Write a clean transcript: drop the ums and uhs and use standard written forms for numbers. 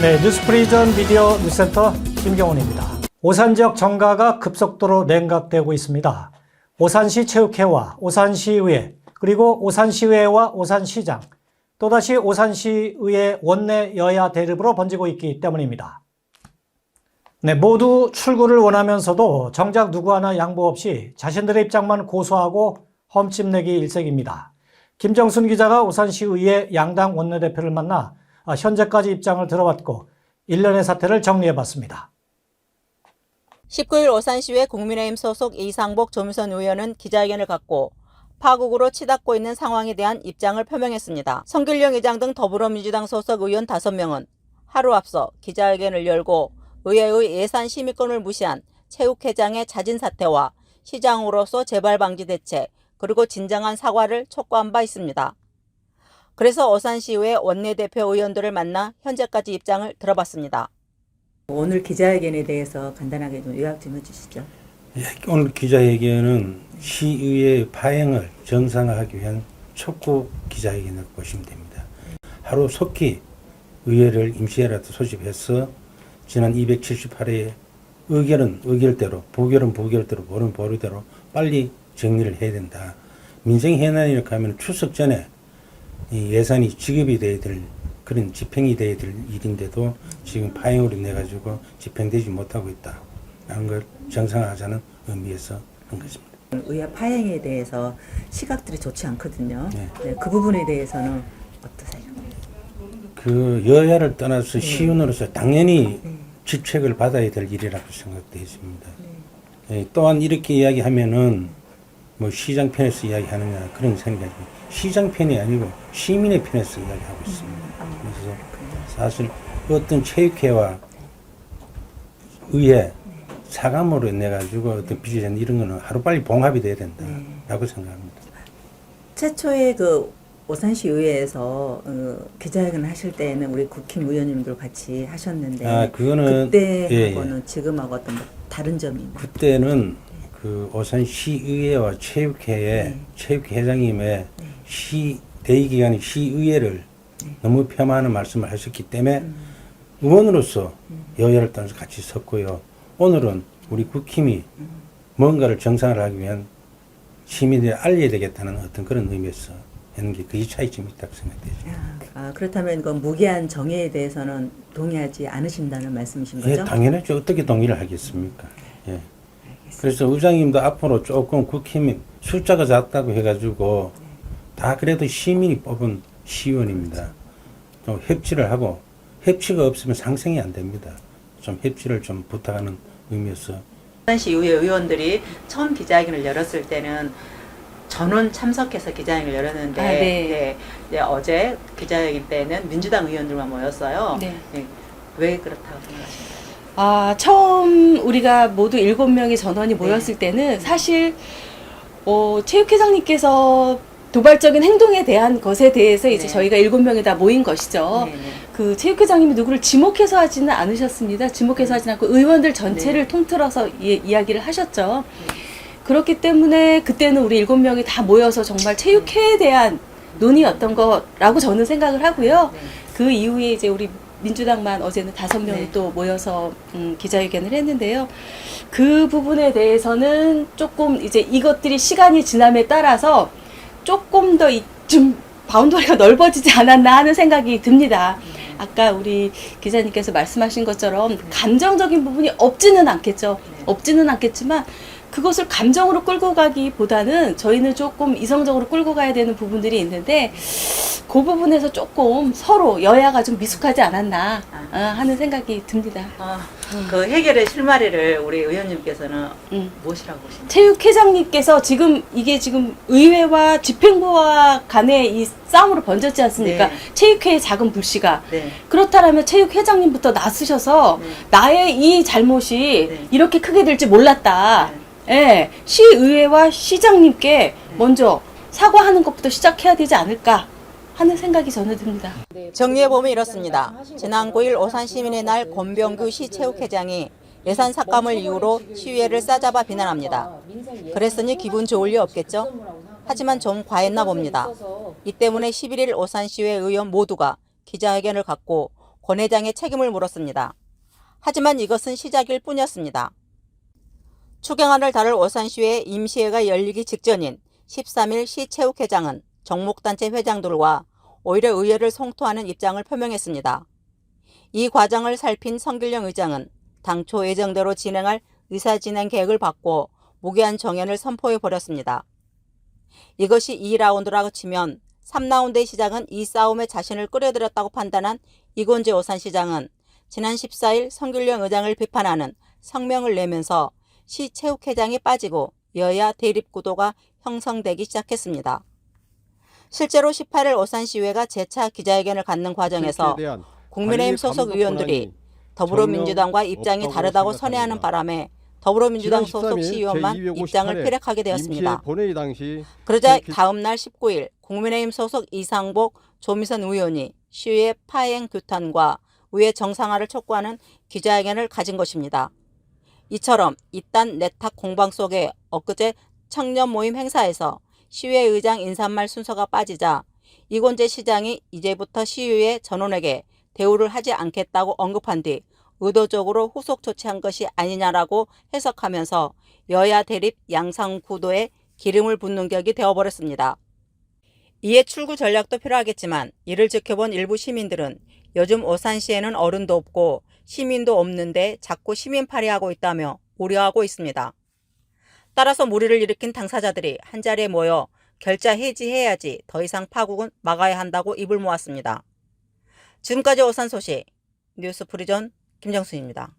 네, 뉴스프리전 미디어 뉴스센터 김경훈입니다. 오산 지역 정가가 급속도로 냉각되고 있습니다. 오산시 체육회와 오산시의회, 그리고 오산시의회와 오산시장, 또다시 오산시의회 원내 여야 대립으로 번지고 있기 때문입니다. 네, 모두 출구를 원하면서도 정작 누구 하나 양보 없이 자신들의 입장만 고수하고 험집내기 일색입니다. 김정순 기자가 오산시의회 양당 원내대표를 만나 현재까지 입장을 들어봤고 일련의 사태를 정리해봤습니다. 19일 오산시의회 국민의힘 소속 이상복 조미선 의원은 기자회견을 갖고 파국으로 치닫고 있는 상황에 대한 입장을 표명했습니다. 성길영 의장 등 더불어민주당 소속 의원 5명은 하루 앞서 기자회견을 열고 의회의 예산 심의권을 무시한 체육회장의 자진 사퇴와 시장으로서 재발 방지 대책, 그리고 진정한 사과를 촉구한 바 있습니다. 그래서 오산시의회 원내대표 의원들을 만나 현재까지 입장을 들어봤습니다. 오늘 기자회견에 대해서 간단하게 좀 요약 좀 해주시죠. 예, 오늘 기자회견은 시의회 파행을 정상화하기 위한 촉구 기자회견을 보시면 됩니다. 하루 속히 의회를 임시회라도 소집해서 지난 278회의 의결은 의결대로, 부결은 부결대로, 보는 보류대로 빨리 정리를 해야 된다. 민생해난이라고 하면 추석 전에 이 예산이 지급이 돼야 될, 그런 집행이 돼야 될 일인데도 지금 파행으로 인해가지고 집행되지 못하고 있다. 라는 걸 정상화하자는 의미에서 한 것입니다. 의회 파행에 대해서 시각들이 좋지 않거든요. 네. 네, 그 부분에 대해서는 어떠세요? 그 여야를 떠나서 시의원으로서 당연히 직책을 받아야 될 일이라고 생각되어 있습니다. 예, 또한 이렇게 이야기하면은 뭐 시장 편에서 이야기하느냐 그런 생각이 시장 편이 아니고 시민의 편에서 이야기하고 있습니다. 그래서 사실 어떤 체육회와 의회 사감으로 인해가지고 어떤 비제전 이런 거는 하루빨리 봉합이 돼야 된다라고 생각합니다. 최초에 그 오산시 의회에서 기자회견을 하실 때에는 우리 국힘 의원님들 같이 하셨는데 그거는 그때하고는 예. 지금하고 어떤 뭐 다른 점이 있나요? 그때는 그 오산시의회와 체육회의 체육회장님의 시 대의기관인 시의회를 너무 폄하하는 말씀을 하셨기 때문에 의원으로서 여야를 떠나서 같이 섰고요. 오늘은 우리 국힘이 뭔가를 정상화하기 위한 시민들이 알려야 되겠다는 어떤 그런 의미에서 하는 게 그 차이점이 있다고 생각되죠. 그렇다면 그 무기한 정의에 대해서는 동의하지 않으신다는 말씀이신 거죠? 예, 당연하죠. 어떻게 동의를 하겠습니까? 예. 그래서 의장님도 앞으로 조금 국힘이 숫자가 작다고 해가지고 다 그래도 시민이 뽑은 시의원입니다. 좀 협치를 하고 협치가 없으면 상생이 안 됩니다. 좀 협치를 좀 부탁하는 의미에서 오산시 의회 의원들이 처음 기자회견을 열었을 때는 전원 참석해서 기자회견을 열었는데 네, 어제 기자회견 때는 민주당 의원들만 모였어요. 네. 왜 그렇다고 생각하십니까? 처음 우리가 모두 7명의 전원이 모였을 때는 사실 체육회장님께서 도발적인 행동에 대한 것에 대해서 이제 저희가 7명이 다 모인 것이죠. 그 체육회장님이 누구를 지목해서 하지는 않으셨습니다. 지목해서 하지는 않고 의원들 전체를 통틀어서 이야기를 하셨죠. 그렇기 때문에 그때는 우리 7명이 다 모여서 정말 체육회에 대한 논의였던 거라고 저는 생각을 하고요. 그 이후에 이제 우리 민주당만 어제는 5명이 또 모여서 기자회견을 했는데요. 그 부분에 대해서는 조금 이제 이것들이 시간이 지남에 따라서 조금 더 좀 바운더리가 넓어지지 않았나 하는 생각이 듭니다. 아까 우리 기자님께서 말씀하신 것처럼 감정적인 부분이 없지는 않겠죠. 없지는 않겠지만 그것을 감정으로 끌고 가기보다는 저희는 조금 이성적으로 끌고 가야 되는 부분들이 있는데 그 부분에서 조금 서로 여야가 좀 미숙하지 않았나 하는 생각이 듭니다. 그 해결의 실마리를 우리 의원님께서는 무엇이라고 보십니까? 체육회장님께서 이게 지금 의회와 집행부와 간의 이 싸움으로 번졌지 않습니까? 체육회의 작은 불씨가. 그렇다면 체육회장님부터 나서셔서 나의 이 잘못이 이렇게 크게 될지 몰랐다. 예, 시의회와 시장님께 먼저 사과하는 것부터 시작해야 되지 않을까 하는 생각이 저는 듭니다. 정리해보면 이렇습니다. 지난 9일 오산시민의 날 권병규 시 체육회장이 예산 삭감을 이유로 시의회를 싸잡아 비난합니다. 그랬으니 기분 좋을 리 없겠죠? 하지만 좀 과했나 봅니다. 이 때문에 11일 오산시의회 의원 모두가 기자회견을 갖고 권 회장의 책임을 물었습니다. 하지만 이것은 시작일 뿐이었습니다. 추경안을 다룰 오산시의회 임시회가 열리기 직전인 13일 시체육회장은 정목단체 회장들과 오히려 의회를 송토하는 입장을 표명했습니다. 이 과정을 살핀 성길령 의장은 당초 예정대로 진행할 의사진행 계획을 바꿔 무기한 정연을 선포해버렸습니다. 이것이 2라운드라고 치면 3라운드의 시작은 이 싸움에 자신을 끌어들였다고 판단한 이곤재 오산시장은 지난 14일 성길령 의장을 비판하는 성명을 내면서 시체육회장이 빠지고 여야 대립 구도가 형성되기 시작했습니다. 실제로 18일 오산시의회가 재차 기자회견을 갖는 과정에서 국민의힘 소속 의원들이 더불어민주당과 입장이 다르다고 선회하는 바람에 더불어민주당 소속 시의원만 입장을 피력하게 되었습니다. 그러자 다음 날 19일 국민의힘 소속 이상복, 조미선 의원이 시의회 파행 규탄과 의회 정상화를 촉구하는 기자회견을 가진 것입니다. 이처럼 이딴 내탁 공방 속에 엊그제 청년 모임 행사에서 시의회 의장 인사말 순서가 빠지자 이곤재 시장이 이제부터 시의회 전원에게 대우를 하지 않겠다고 언급한 뒤 의도적으로 후속 조치한 것이 아니냐라고 해석하면서 여야 대립 양상 구도에 기름을 붓는 격이 되어버렸습니다. 이에 출구 전략도 필요하겠지만 이를 지켜본 일부 시민들은 요즘 오산시에는 어른도 없고 시민도 없는데 자꾸 시민팔이하고 있다며 우려하고 있습니다. 따라서 무리를 일으킨 당사자들이 한자리에 모여 결자 해지해야지 더 이상 파국은 막아야 한다고 입을 모았습니다. 지금까지 오산 소식 뉴스 프리전 김정순입니다.